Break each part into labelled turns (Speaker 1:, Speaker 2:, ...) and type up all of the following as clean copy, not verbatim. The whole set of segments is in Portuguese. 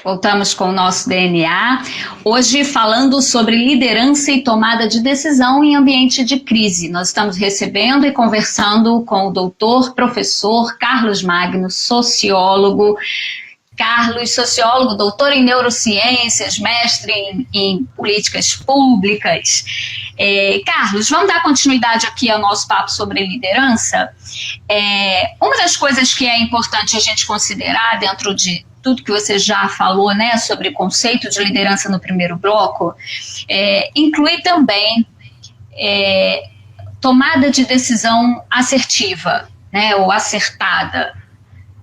Speaker 1: Voltamos com o nosso DNA, hoje falando sobre liderança e tomada de decisão em ambiente de crise. Nós estamos recebendo e conversando com o doutor, professor Carlos Magno, sociólogo. Carlos, sociólogo, doutor em neurociências, mestre em políticas públicas. Carlos, vamos dar continuidade aqui ao nosso papo sobre liderança. Uma das coisas que é importante a gente considerar dentro de tudo que você já falou, né, sobre o conceito de liderança no primeiro bloco, inclui também tomada de decisão assertiva, né, ou acertada.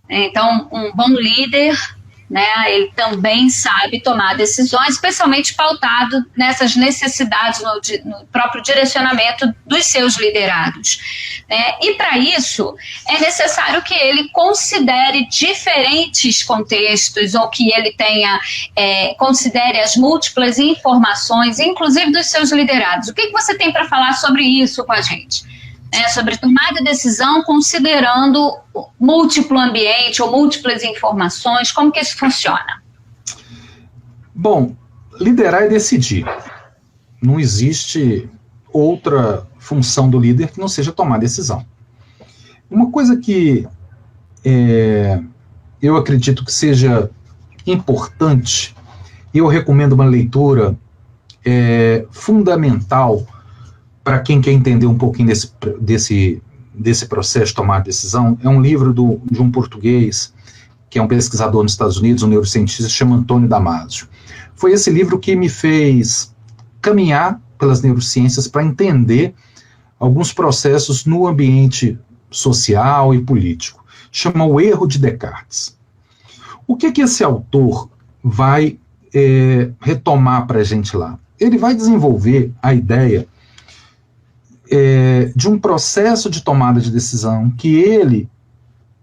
Speaker 1: Então, um bom líder, né, ele também sabe tomar decisões, especialmente pautado nessas necessidades, no próprio direcionamento dos seus liderados. E para isso, é necessário que ele considere diferentes contextos, ou que ele considere as múltiplas informações, inclusive dos seus liderados. O que você tem para falar sobre isso com a gente? Sobre tomar de decisão considerando múltiplo ambiente ou múltiplas informações, como que isso funciona?
Speaker 2: Bom, liderar é decidir. Não existe outra função do líder que não seja tomar decisão. Uma coisa que eu acredito que seja importante, e eu recomendo uma leitura fundamental para quem quer entender um pouquinho desse processo de tomar decisão, é um livro de um português, que é um pesquisador nos Estados Unidos, um neurocientista, chama Antônio Damasio. Foi esse livro que me fez caminhar pelas neurociências para entender alguns processos no ambiente social e político. Chama O Erro de Descartes. O que esse autor vai retomar para a gente lá? Ele vai desenvolver a ideia de um processo de tomada de decisão que ele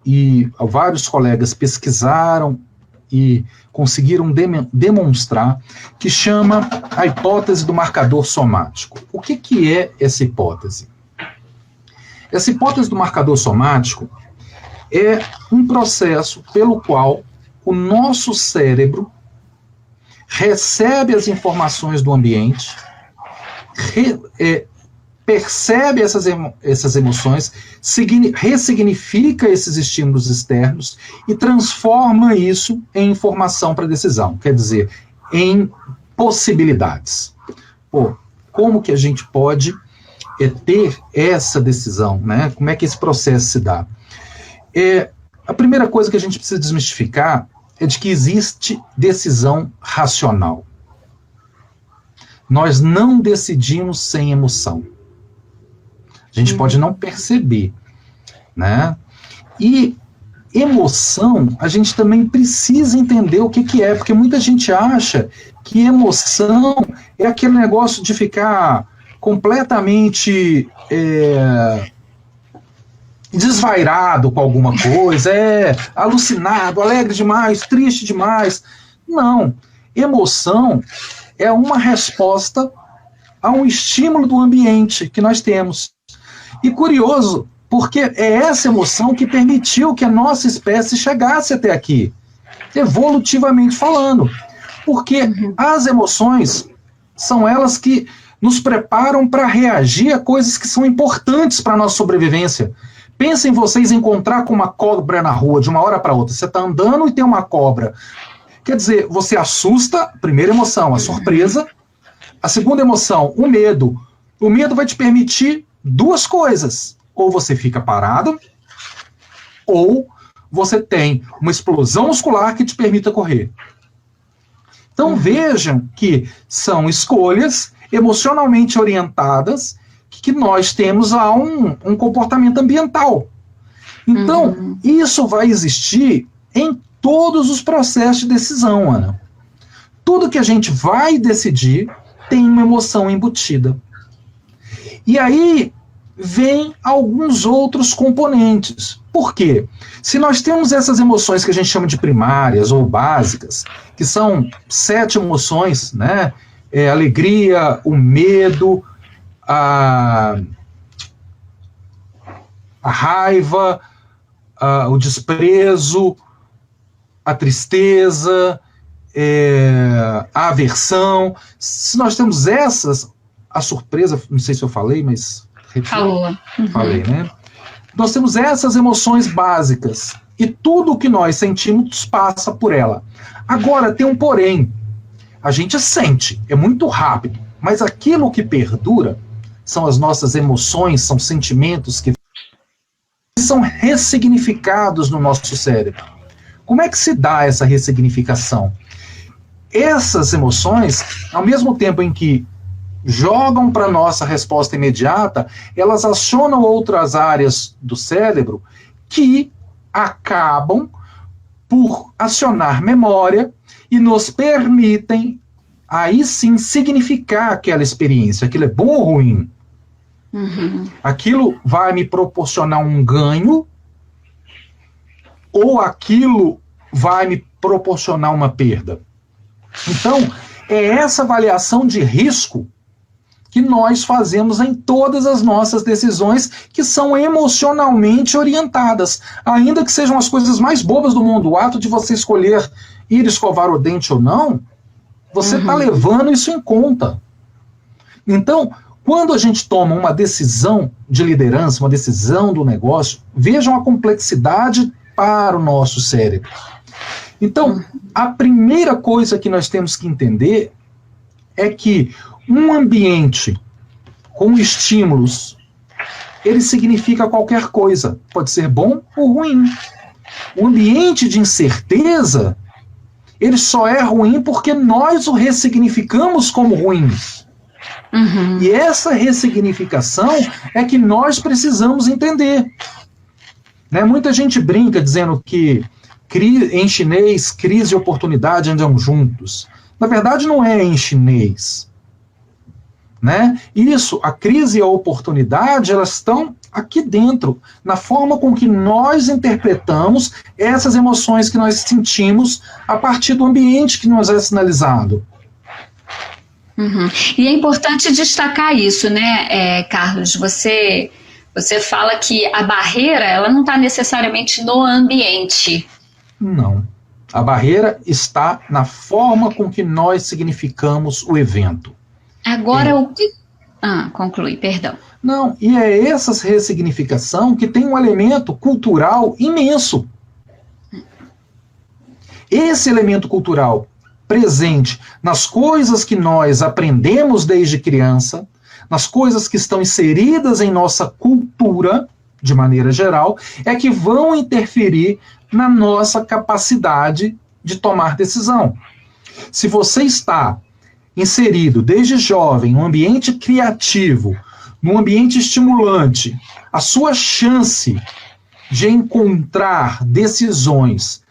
Speaker 2: e vários colegas pesquisaram e conseguiram demonstrar, que chama a hipótese do marcador somático. O que é essa hipótese? Essa hipótese do marcador somático é um processo pelo qual o nosso cérebro recebe as informações do ambiente, percebe essas emoções, ressignifica esses estímulos externos e transforma isso em informação para decisão, quer dizer, em possibilidades. Como que a gente pode ter essa decisão, né? Como é que esse processo se dá? A primeira coisa que a gente precisa desmistificar é de que existe decisão racional. Nós não decidimos sem emoção. A gente pode não perceber, né? E emoção, a gente também precisa entender o que é, porque muita gente acha que emoção é aquele negócio de ficar completamente desvairado com alguma coisa, alucinado, alegre demais, triste demais. Não, emoção é uma resposta a um estímulo do ambiente que nós temos. E curioso, porque é essa emoção que permitiu que a nossa espécie chegasse até aqui, evolutivamente falando. Porque as emoções são elas que nos preparam para reagir a coisas que são importantes para a nossa sobrevivência. Pensem vocês encontrar com uma cobra na rua de uma hora para outra. Você está andando e tem uma cobra. Quer dizer, você assusta, primeira emoção, a surpresa. A segunda emoção, o medo. O medo vai te permitir duas coisas: ou você fica parado, ou você tem uma explosão muscular que te permita correr. Então vejam que são escolhas emocionalmente orientadas que nós temos a um comportamento ambiental. Então, isso vai existir em todos os processos de decisão, Ana. Tudo que a gente vai decidir tem uma emoção embutida. E aí vem alguns outros componentes. Por quê? Se nós temos essas emoções que a gente chama de primárias ou básicas, que são 7 emoções, né? A alegria, o medo, a raiva, o desprezo, a tristeza, a aversão. Se nós temos a surpresa, não sei se eu falei, mas...
Speaker 1: Falou. Uhum.
Speaker 2: Falei, né? Nós temos essas emoções básicas, e tudo o que nós sentimos passa por ela. Agora, tem um porém. A gente sente, é muito rápido, mas aquilo que perdura são as nossas emoções, são sentimentos que são ressignificados no nosso cérebro. Como é que se dá essa ressignificação? Essas emoções, ao mesmo tempo em que jogam para a nossa resposta imediata, elas acionam outras áreas do cérebro que acabam por acionar memória e nos permitem, aí sim, significar aquela experiência. Aquilo é bom ou ruim?
Speaker 1: Uhum.
Speaker 2: Aquilo vai me proporcionar um ganho ou aquilo vai me proporcionar uma perda? Então, é essa avaliação de risco que nós fazemos em todas as nossas decisões, que são emocionalmente orientadas, ainda que sejam as coisas mais bobas do mundo. O ato de você escolher ir escovar o dente ou não, você está levando isso em conta. Então, quando a gente toma uma decisão de liderança, uma decisão do negócio, vejam a complexidade para o nosso cérebro. Então, a primeira coisa que nós temos que entender é que um ambiente com estímulos, ele significa qualquer coisa. Pode ser bom ou ruim. O ambiente de incerteza, ele só é ruim porque nós o ressignificamos como ruim.
Speaker 1: Uhum.
Speaker 2: E essa ressignificação é que nós precisamos entender. Né? Muita gente brinca dizendo que em chinês, crise e oportunidade andam juntos. Na verdade, não é em chinês. Né? Isso, a crise e a oportunidade, elas estão aqui dentro, na forma com que nós interpretamos essas emoções que nós sentimos a partir do ambiente que nos é sinalizado.
Speaker 1: Uhum. E é importante destacar isso, né, Carlos? Você fala que a barreira, ela não está necessariamente no ambiente.
Speaker 2: Não. A barreira está na forma com que nós significamos o evento.
Speaker 1: Agora, o que... conclui, perdão.
Speaker 2: Não, e é essa ressignificação que tem um elemento cultural imenso. Esse elemento cultural presente nas coisas que nós aprendemos desde criança, nas coisas que estão inseridas em nossa cultura, de maneira geral, é que vão interferir na nossa capacidade de tomar decisão. Se você está inserido desde jovem em um ambiente criativo, num ambiente estimulante, a sua chance de encontrar decisões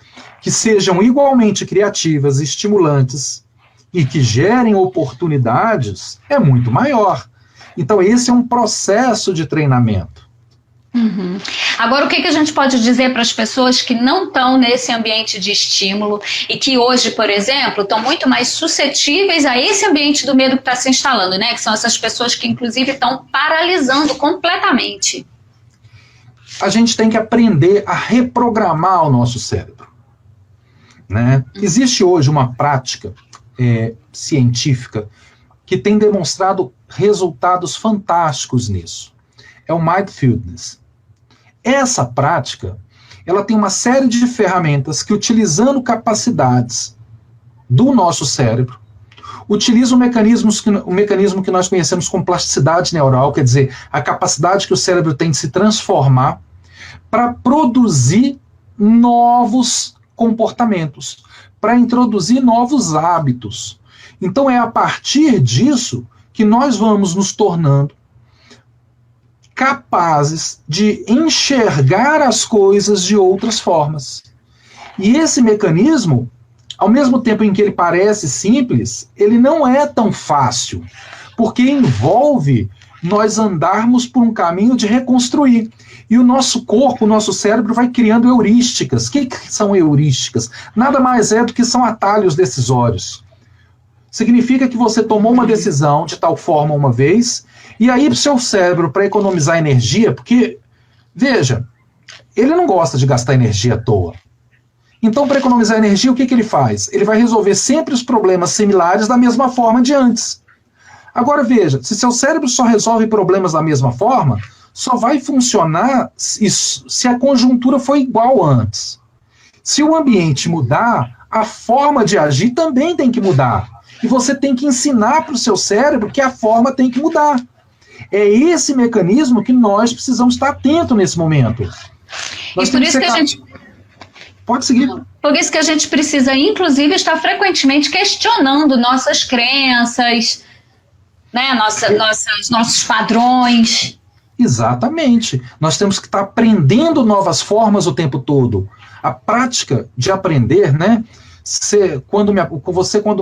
Speaker 2: que sejam igualmente criativas, estimulantes e que gerem oportunidades é muito maior. Então esse é um processo de treinamento.
Speaker 1: Uhum. Agora, o que a gente pode dizer para as pessoas que não estão nesse ambiente de estímulo e que hoje, por exemplo, estão muito mais suscetíveis a esse ambiente do medo que está se instalando, né? Que são essas pessoas que, inclusive, estão paralisando completamente.
Speaker 2: A gente tem que aprender a reprogramar o nosso cérebro. Né? Existe hoje uma prática científica que tem demonstrado resultados fantásticos nisso. É o Mindfulness. Essa prática, ela tem uma série de ferramentas que, utilizando capacidades do nosso cérebro, utiliza o mecanismo que nós conhecemos como plasticidade neural, quer dizer, a capacidade que o cérebro tem de se transformar para produzir novos comportamentos, para introduzir novos hábitos. Então é a partir disso que nós vamos nos tornando capazes de enxergar as coisas de outras formas. E esse mecanismo, ao mesmo tempo em que ele parece simples, ele não é tão fácil, porque envolve nós andarmos por um caminho de reconstruir. E o nosso corpo, o nosso cérebro vai criando heurísticas. O que são heurísticas? Nada mais é do que são atalhos decisórios. Significa que você tomou uma decisão de tal forma uma vez, e aí o seu cérebro, para economizar energia, porque, veja, ele não gosta de gastar energia à toa. Então, para economizar energia, o que ele faz? Ele vai resolver sempre os problemas similares da mesma forma de antes. Agora veja, se seu cérebro só resolve problemas da mesma forma, só vai funcionar se a conjuntura for igual antes. Se o ambiente mudar, a forma de agir também tem que mudar. E você tem que ensinar para o seu cérebro que a forma tem que mudar. É esse mecanismo que nós precisamos estar atentos nesse momento.
Speaker 1: E por isso que a gente...
Speaker 2: Pode seguir.
Speaker 1: Por isso que a gente precisa, inclusive, estar frequentemente questionando nossas crenças, né, nossos padrões.
Speaker 2: Exatamente. Nós temos que estar aprendendo novas formas o tempo todo. A prática de aprender, né? Você, quando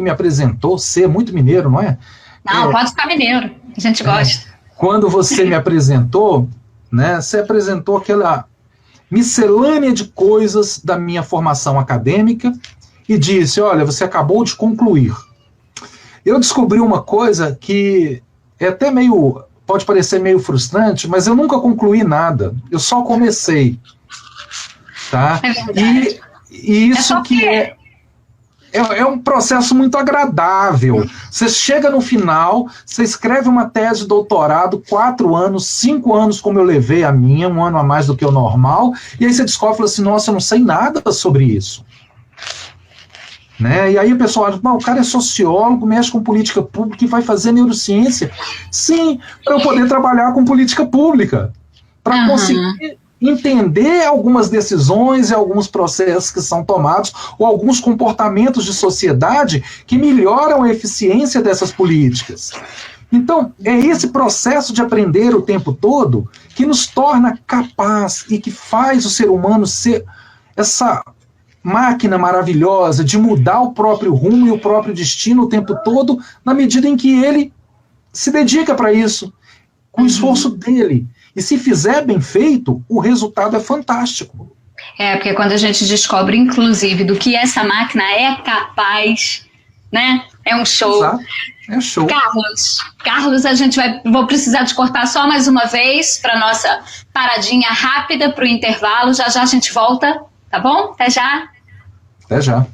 Speaker 2: me apresentou, ser muito mineiro, não é?
Speaker 1: Não, pode ficar mineiro. A gente gosta.
Speaker 2: Quando você me apresentou, né? Você apresentou aquela miscelânea de coisas da minha formação acadêmica e disse, olha, você acabou de concluir. Eu descobri uma coisa que é até pode parecer meio frustrante, mas eu nunca concluí nada. Eu só comecei. Tá?
Speaker 1: É verdade.
Speaker 2: E isso que é um processo muito agradável. Você chega no final, você escreve uma tese de doutorado, 4 anos, 5 anos, como eu levei a minha, 1 ano a mais do que o normal, e aí você descobre e fala assim, nossa, eu não sei nada sobre isso. Né? E aí o pessoal fala, o cara é sociólogo, mexe com política pública e vai fazer neurociência. Sim, para eu poder trabalhar com política pública. Para conseguir entender algumas decisões e alguns processos que são tomados ou alguns comportamentos de sociedade que melhoram a eficiência dessas políticas. Então, é esse processo de aprender o tempo todo que nos torna capaz e que faz o ser humano ser essa máquina maravilhosa de mudar o próprio rumo e o próprio destino o tempo todo, na medida em que ele se dedica para isso, com o esforço dele. E se fizer bem feito, o resultado é fantástico.
Speaker 1: Porque quando a gente descobre, inclusive, do que essa máquina é capaz, né? É um show.
Speaker 2: Exato. É show.
Speaker 1: Carlos, vou precisar te cortar só mais uma vez para nossa paradinha rápida para o intervalo. Já já a gente volta, tá bom? Até já.
Speaker 2: Até já.